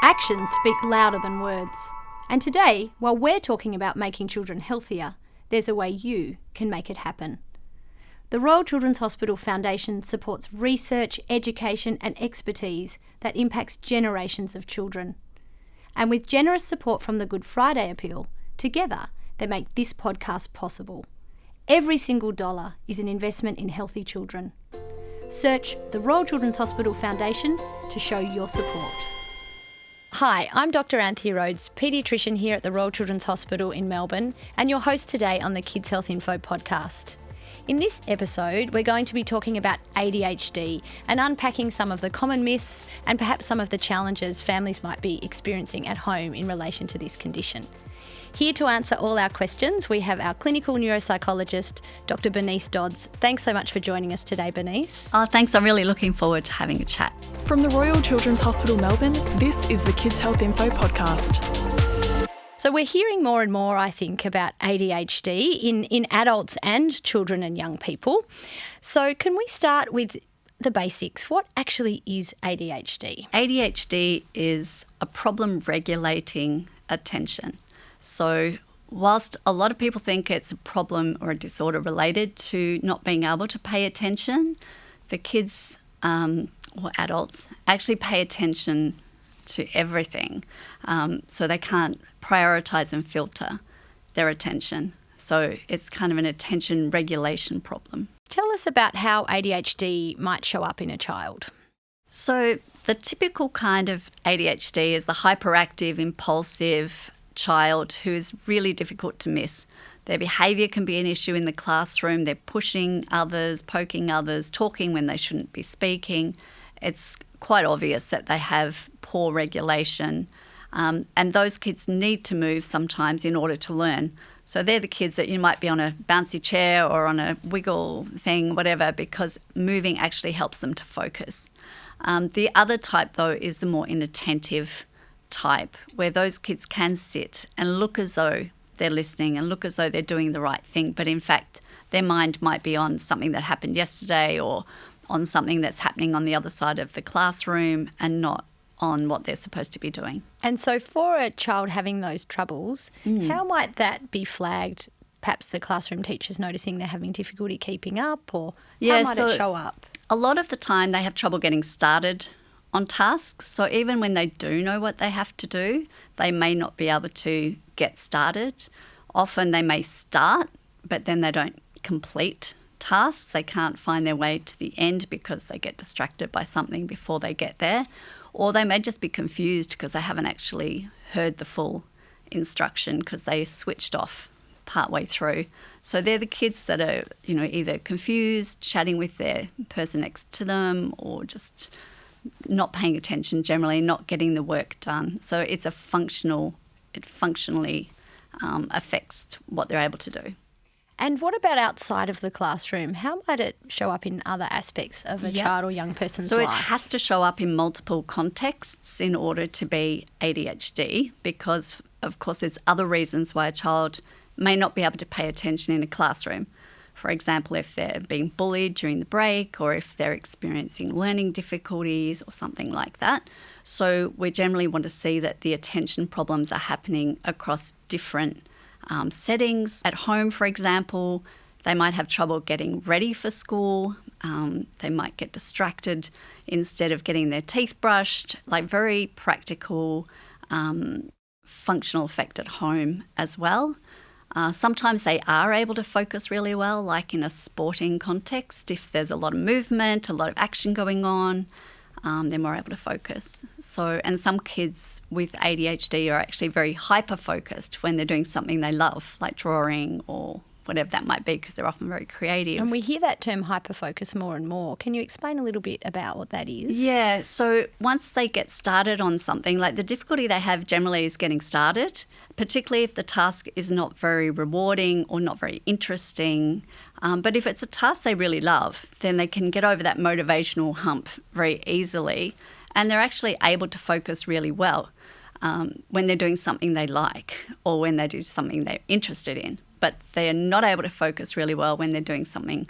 Actions speak louder than words. And today, while we're talking about making children healthier, there's a way you can make it happen. The Royal Children's Hospital Foundation supports research, education and expertise that impacts generations of children. And with generous support from the Good Friday Appeal, together they make this podcast possible. Every single dollar is an investment in healthy children. Search the Royal Children's Hospital Foundation to show your support. Hi, I'm Dr Anthea Rhodes, paediatrician here at the Royal Children's Hospital in Melbourne, and your host today on the Kids Health Info podcast. In this episode, we're going to be talking about ADHD and unpacking some of the common myths and perhaps some of the challenges families might be experiencing at home in relation to this condition. Here to answer all our questions, we have our clinical neuropsychologist, Dr Bernice Dodds. Thanks so much for joining us today, Bernice. Oh, thanks. I'm really looking forward to having a chat. From the Royal Children's Hospital Melbourne, this is the Kids Health Info podcast. So we're hearing more and more, I think, about ADHD in adults and children and young people. So can we start with the basics? What actually is ADHD? ADHD is a problem regulating attention. So whilst a lot of people think it's a problem or a disorder related to not being able to pay attention, the kids or adults actually pay attention to everything. So they can't prioritise and filter their attention. So it's kind of an attention regulation problem. Tell us about how ADHD might show up in a child. So the typical kind of ADHD is the hyperactive, impulsive child who is really difficult to miss. Their behaviour can be an issue in the classroom. They're pushing others, poking others, talking when they shouldn't be speaking. It's quite obvious that they have poor regulation, and those kids need to move sometimes in order to learn. So they're the kids that you might be on a bouncy chair or on a wiggle thing, whatever, because moving actually helps them to focus. The other type, though, is the more inattentive type, where those kids can sit and look as though they're listening and look as though they're doing the right thing, but in fact their mind might be on something that happened yesterday or on something that's happening on the other side of the classroom and not on what they're supposed to be doing. And so for a child having those troubles, how might that be flagged? Perhaps the classroom teacher's noticing they're having difficulty keeping up, or how might it show up? A lot of the time they have trouble getting started on tasks. So even when they do know what they have to do, they may not be able to get started. Often they may start, but then they don't complete tasks. They can't find their way to the end because they get distracted by something before they get there. Or they may just be confused because they haven't actually heard the full instruction because they switched off partway through. So they're the kids that are, either confused, chatting with their person next to them, or just not paying attention generally, not getting the work done. So it functionally affects what they're able to do. And what about outside of the classroom? How might it show up in other aspects of a child or young person's life? So it has to show up in multiple contexts in order to be ADHD, because of course there's other reasons why a child may not be able to pay attention in a classroom. For example, if they're being bullied during the break, or if they're experiencing learning difficulties or something like that. So we generally want to see that the attention problems are happening across different settings. At home, for example, they might have trouble getting ready for school. They might get distracted instead of getting their teeth brushed, like very practical functional effect at home as well. Sometimes they are able to focus really well, like in a sporting context. If there's a lot of movement, a lot of action going on, they're more able to focus. And some kids with ADHD are actually very hyper-focused when they're doing something they love, like drawing or whatever that might be, because they're often very creative. And we hear that term hyper-focus more and more. Can you explain a little bit about what that is? Yeah, so once they get started on something, like the difficulty they have generally is getting started, particularly if the task is not very rewarding or not very interesting. But if it's a task they really love, then they can get over that motivational hump very easily, and they're actually able to focus really well when they're doing something they like or when they do something they're interested in. But they are not able to focus really well when they're doing something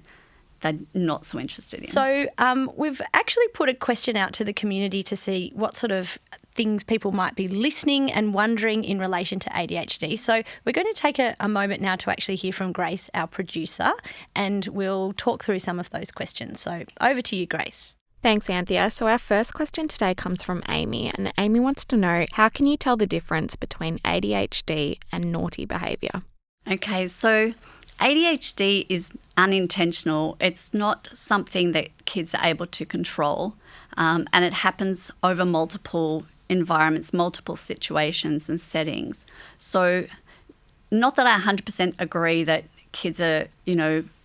they're not so interested in. So we've actually put a question out to the community to see what sort of things people might be listening and wondering in relation to ADHD. So we're going to take a moment now to actually hear from Grace, our producer, and we'll talk through some of those questions. So over to you, Grace. Thanks, Anthea. So our first question today comes from Amy, and Amy wants to know, how can you tell the difference between ADHD and naughty behaviour? Okay, so ADHD is unintentional. It's not something that kids are able to control, and it happens over multiple environments, multiple situations and settings. So not that I 100% agree that kids are,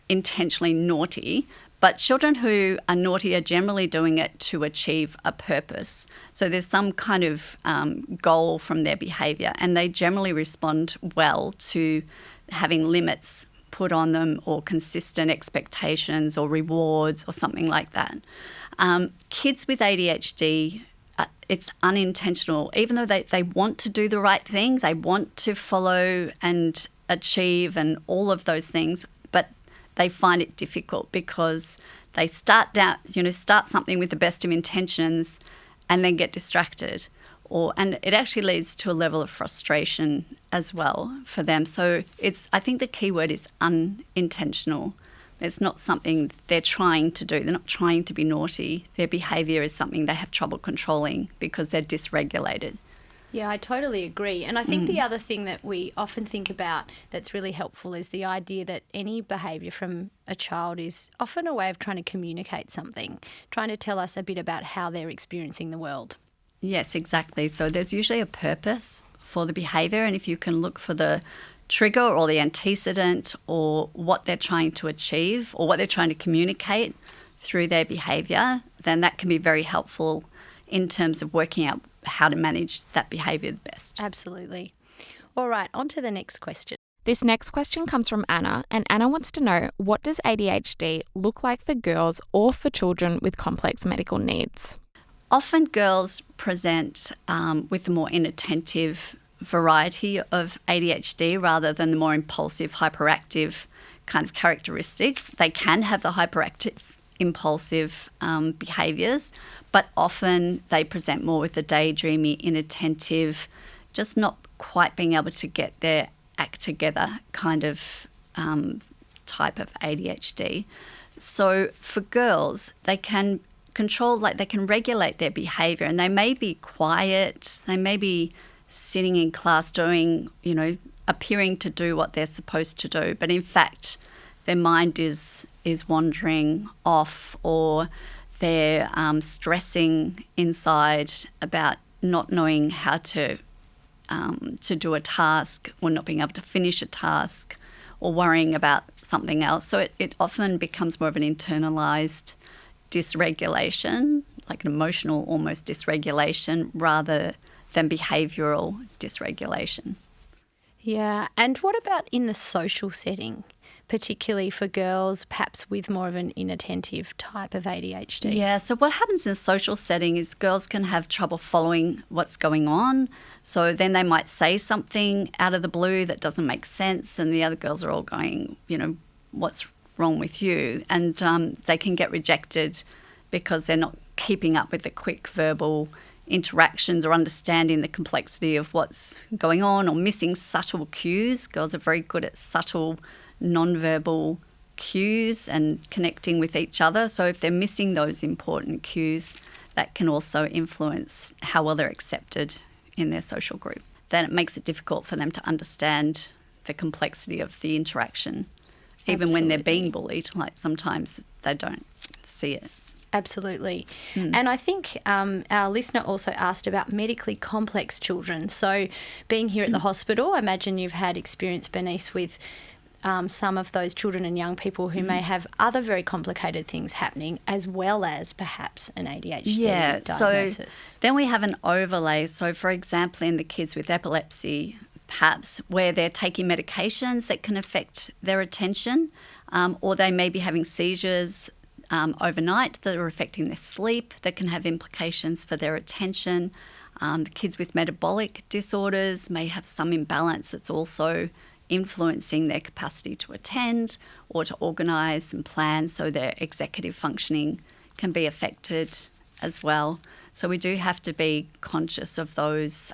intentionally naughty, but children who are naughty are generally doing it to achieve a purpose. So there's some kind of goal from their behaviour, and they generally respond well to having limits put on them or consistent expectations or rewards or something like that. Kids with ADHD, it's unintentional. Even though they want to do the right thing, they want to follow and achieve and all of those things, but they find it difficult because they start something with the best of intentions and then get distracted. And it actually leads to a level of frustration as well for them. So I think the key word is unintentional. It's not something they're trying to do. They're not trying to be naughty. Their behaviour is something they have trouble controlling because they're dysregulated. Yeah, I totally agree. And I think the other thing that we often think about that's really helpful is the idea that any behaviour from a child is often a way of trying to communicate something, trying to tell us a bit about how they're experiencing the world. Yes, exactly. So there's usually a purpose for the behaviour, and if you can look for the trigger or the antecedent or what they're trying to achieve or what they're trying to communicate through their behaviour, then that can be very helpful in terms of working out how to manage that behaviour the best. Absolutely. All right, on to the next question. This next question comes from Anna, and Anna wants to know, what does ADHD look like for girls or for children with complex medical needs? Often girls present with the more inattentive variety of ADHD rather than the more impulsive, hyperactive kind of characteristics. They can have the hyperactive, impulsive behaviours, but often they present more with the daydreamy, inattentive, just not quite being able to get their act together kind of type of ADHD. So for girls, they can control, they can regulate their behaviour, and they may be quiet, they may be sitting in class doing, appearing to do what they're supposed to do, but in fact their mind is wandering off, or they're stressing inside about not knowing how to do a task or not being able to finish a task or worrying about something else. So it often becomes more of an internalised dysregulation, like an emotional almost dysregulation rather than behavioural dysregulation. Yeah, and what about in the social setting, particularly for girls, perhaps with more of an inattentive type of ADHD? Yeah, so what happens in a social setting is girls can have trouble following what's going on. So then they might say something out of the blue that doesn't make sense, and the other girls are all going, what's wrong with you? And they can get rejected because they're not keeping up with the quick verbal interactions or understanding the complexity of what's going on, or missing subtle cues. Girls are very good at subtle non-verbal cues and connecting with each other. So if they're missing those important cues, that can also influence how well they're accepted in their social group. Then it makes it difficult for them to understand the complexity of the interaction. Even when they're being bullied, sometimes they don't see it. Absolutely. And I think our listener also asked about medically complex children. So being here at the hospital, I imagine you've had experience, Bernice, with some of those children and young people who may have other very complicated things happening, as well as perhaps an ADHD diagnosis. So then we have an overlay. So, for example, in the kids with epilepsy, perhaps where they're taking medications that can affect their attention, or they may be having seizures overnight that are affecting their sleep, that can have implications for their attention. The kids with metabolic disorders may have some imbalance that's also influencing their capacity to attend or to organise and plan, so their executive functioning can be affected as well. So we do have to be conscious of those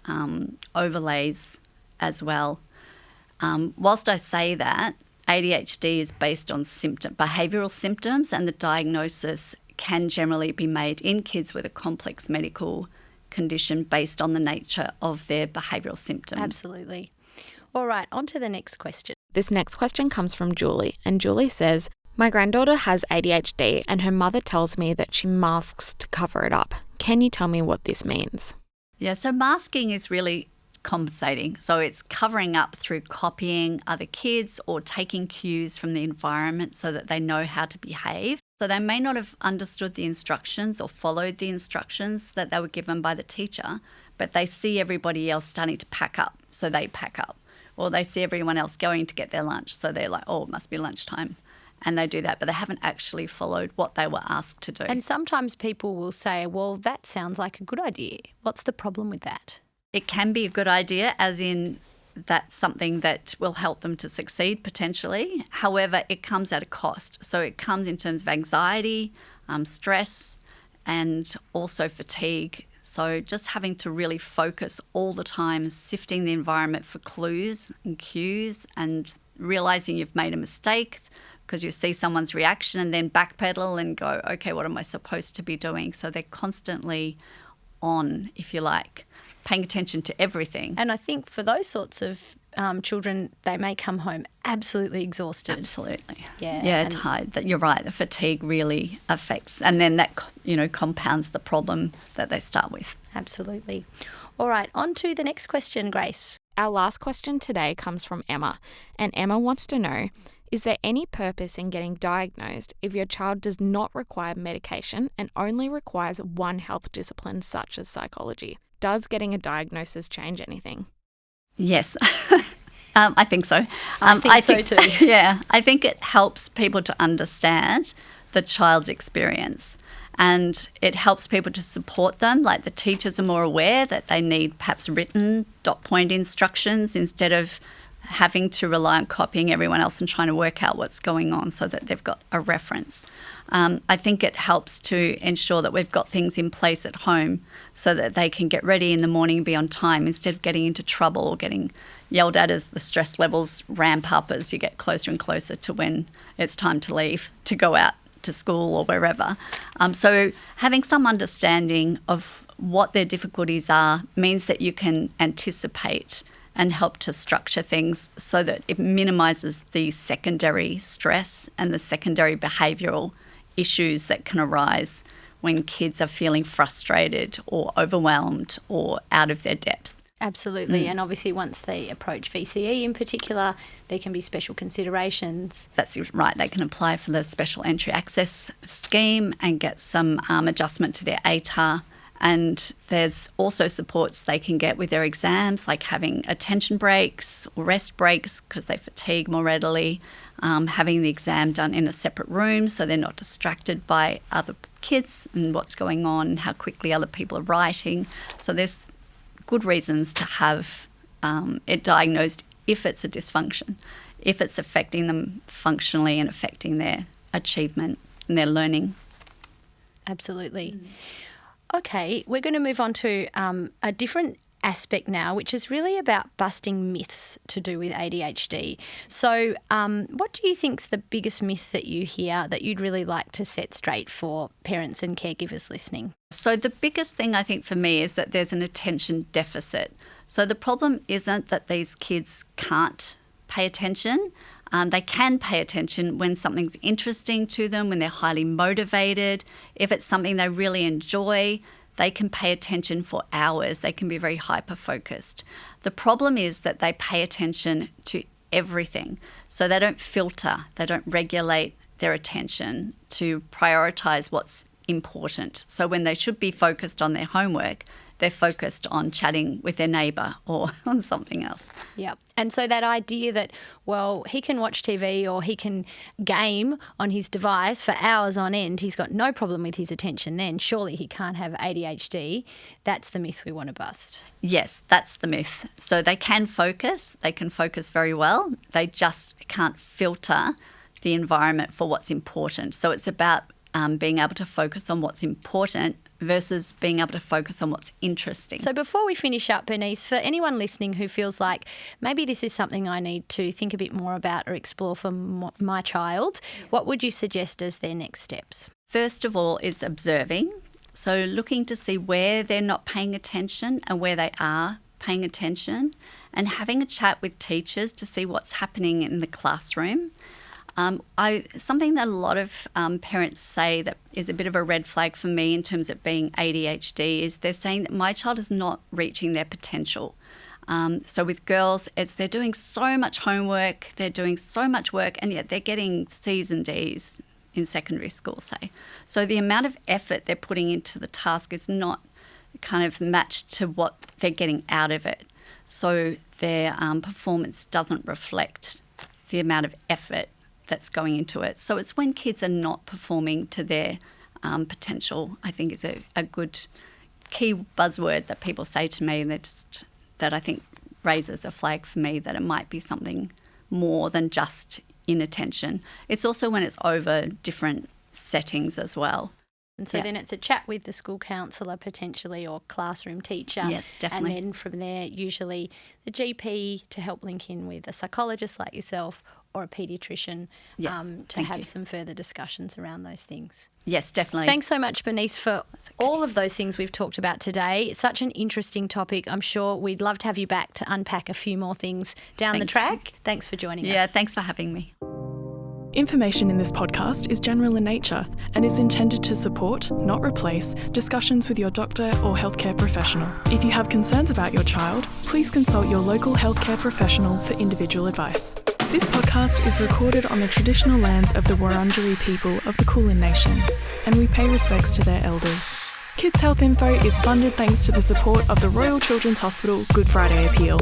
overlays as well. Whilst I say that, ADHD is based on behavioural symptoms, and the diagnosis can generally be made in kids with a complex medical condition based on the nature of their behavioural symptoms. Absolutely. All right, on to the next question. This next question comes from Julie, and Julie says, my granddaughter has ADHD and her mother tells me that she masks to cover it up. Can you tell me what this means? Yeah, so masking is really compensating. So it's covering up through copying other kids or taking cues from the environment so that they know how to behave. So they may not have understood the instructions or followed the instructions that they were given by the teacher, but they see everybody else starting to pack up, so they pack up. Or they see everyone else going to get their lunch, so they're like, oh, it must be lunchtime. And they do that, but they haven't actually followed what they were asked to do. And sometimes people will say, well, that sounds like a good idea. What's the problem with that? It can be a good idea, as in that's something that will help them to succeed potentially. However, it comes at a cost. So it comes in terms of anxiety, stress, and also fatigue. So just having to really focus all the time, sifting the environment for clues and cues and realising you've made a mistake because you see someone's reaction and then backpedal and go, okay, what am I supposed to be doing? So they're constantly on, if you like, paying attention to everything. And I think for those sorts of children, they may come home absolutely exhausted. Absolutely. Yeah. Tired. That you're right. The fatigue really affects, and then that compounds the problem that they start with. Absolutely. All right, on to the next question, Grace. Our last question today comes from Emma, and Emma wants to know, is there any purpose in getting diagnosed if your child does not require medication and only requires one health discipline such as psychology? Does getting a diagnosis change anything? Yes, I think so. I think so too. Yeah, I think it helps people to understand the child's experience, and it helps people to support them. Like the teachers are more aware that they need perhaps written dot point instructions instead of having to rely on copying everyone else and trying to work out what's going on so that they've got a reference. I think it helps to ensure that we've got things in place at home so that they can get ready in the morning and be on time instead of getting into trouble or getting yelled at as the stress levels ramp up as you get closer and closer to when it's time to leave, to go out to school or wherever. So having some understanding of what their difficulties are means that you can anticipate and help to structure things so that it minimises the secondary stress and the secondary behavioural issues that can arise when kids are feeling frustrated or overwhelmed or out of their depth. Absolutely. And obviously once they approach VCE in particular, there can be special considerations. That's right. They can apply for the Special Entry Access Scheme and get some adjustment to their ATAR. And there's also supports they can get with their exams, like having attention breaks or rest breaks because they fatigue more readily, having the exam done in a separate room so they're not distracted by other kids and what's going on, how quickly other people are writing. So there's good reasons to have it diagnosed if it's a dysfunction, if it's affecting them functionally and affecting their achievement and their learning. Absolutely. Okay, we're going to move on to a different aspect now, which is really about busting myths to do with ADHD. So what do you think's the biggest myth that you hear that you'd really like to set straight for parents and caregivers listening? So the biggest thing I think for me is that there's an attention deficit. So the problem isn't that these kids can't pay attention. They can pay attention when something's interesting to them, when they're highly motivated. If it's something they really enjoy, they can pay attention for hours. They can be very hyper-focused. The problem is that they pay attention to everything. So they don't filter, they don't regulate their attention to prioritise what's important. So when they should be focused on their homework, they're focused on chatting with their neighbour or on something else. Yeah. And so that idea that, well, he can watch TV or he can game on his device for hours on end, he's got no problem with his attention then, surely he can't have ADHD. That's the myth we want to bust. Yes, that's the myth. So they can focus very well. They just can't filter the environment for what's important. So it's about being able to focus on what's important versus being able to focus on what's interesting. So before we finish up, Bernice, for anyone listening who feels like maybe this is something I need to think a bit more about or explore for my child, what would you suggest as their next steps? First of all is observing. So looking to see where they're not paying attention and where they are paying attention, and having a chat with teachers to see what's happening in the classroom. Something that a lot of parents say that is a bit of a red flag for me in terms of being ADHD is they're saying that my child is not reaching their potential. So with girls, they're doing so much homework, they're doing so much work, and yet they're getting C's and D's in secondary school, say. So the amount of effort they're putting into the task is not kind of matched to what they're getting out of it. So their performance doesn't reflect the amount of effort that's going into it. So it's when kids are not performing to their potential, I think is a good key buzzword that people say to me that I think raises a flag for me that it might be something more than just inattention. It's also when it's over different settings as well. And so then it's a chat with the school counsellor potentially or classroom teacher. Yes, definitely. And then from there, usually the GP to help link in with a psychologist like yourself or a paediatrician to have some further discussions around those things. Yes, definitely. Thanks so much, Bernice, for all of those things we've talked about today. It's such an interesting topic. I'm sure we'd love to have you back to unpack a few more things down the track. Thanks for joining us. Yeah, thanks for having me. Information in this podcast is general in nature and is intended to support, not replace, discussions with your doctor or healthcare professional. If you have concerns about your child, please consult your local healthcare professional for individual advice. This podcast is recorded on the traditional lands of the Wurundjeri people of the Kulin Nation, and we pay respects to their elders. Kids Health Info is funded thanks to the support of the Royal Children's Hospital Good Friday Appeal.